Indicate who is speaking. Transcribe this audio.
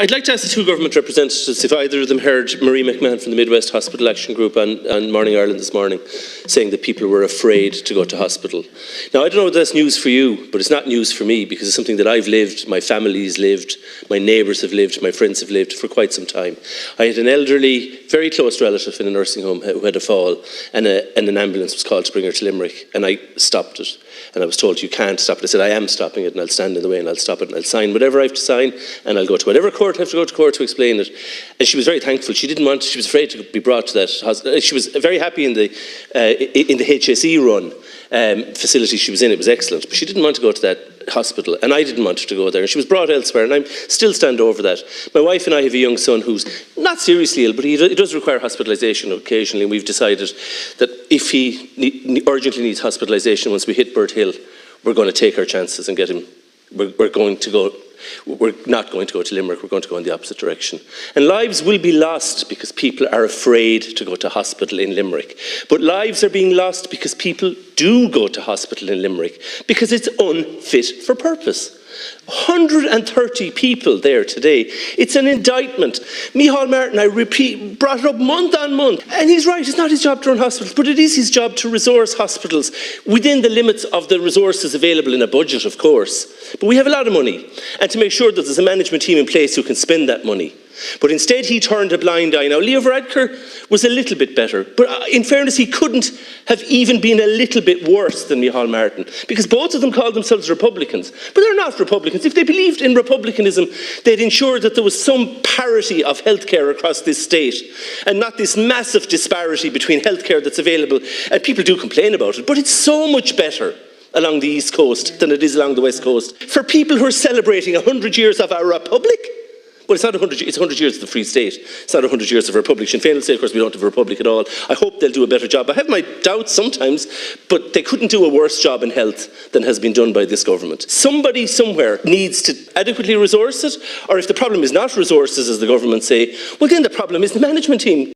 Speaker 1: I'd like to ask the two government representatives if either of them heard Marie McMahon from the Midwest Hospital Action Group on Morning Ireland this morning saying that people were afraid to go to hospital. Now, I don't know if that's news for you, but it's not news for me because it's something that I've lived, my family's lived, my neighbours have lived, my friends have lived for quite some time. I had an elderly, very close relative in a nursing home who had a fall, and an ambulance was called to bring her to Limerick, and I stopped it. And I was told, you can't stop it. I said, I am stopping it, and I'll stand in the way, and I'll stop it, and I'll sign whatever I have to sign, and I'll go to whatever court I have to go to court to explain it. And she was very thankful. She was afraid to be brought to that hospital. She was very happy in the HSE run facility she was in. It was excellent. But she didn't want to go to that hospital, and I didn't want her to go there. And she was brought elsewhere, and I still stand over that. My wife and I have a young son who's not seriously ill, but he does require hospitalisation occasionally, and we've decided that if he urgently needs hospitalisation once we hit Bird Hill, we're going to take our chances and get him. We're not going to go to Limerick, we're going to go in the opposite direction. And lives will be lost because people are afraid to go to hospital in Limerick. But lives are being lost because people do go to hospital in Limerick because it's unfit for purpose. 130 people there today. It's an indictment. Micheál Martin, brought it up month on month. And he's right, it's not his job to run hospitals, but it is his job to resource hospitals within the limits of the resources available in a budget, of course. But we have a lot of money. And to make sure that there's a management team in place who can spend that money. But instead he turned a blind eye. Now, Leo Varadkar was a little bit better, but in fairness he couldn't have even been a little bit worse than Micheál Martin, because both of them called themselves Republicans, but they're not Republicans. If they believed in republicanism, they'd ensure that there was some parity of healthcare across this state, and not this massive disparity between healthcare that's available. And people do complain about it, but it's so much better along the East Coast than it is along the West Coast. For people who are celebrating 100 years of our republic, well, it's not 100 years, it's 100 years of the Free State. It's not 100 years of a republic. Sinn Féin will say, of course, we don't have a republic at all. I hope they'll do a better job. I have my doubts sometimes, but they couldn't do a worse job in health than has been done by this government. Somebody somewhere needs to adequately resource it, or if the problem is not resources, as the government say, well, then the problem is the management team.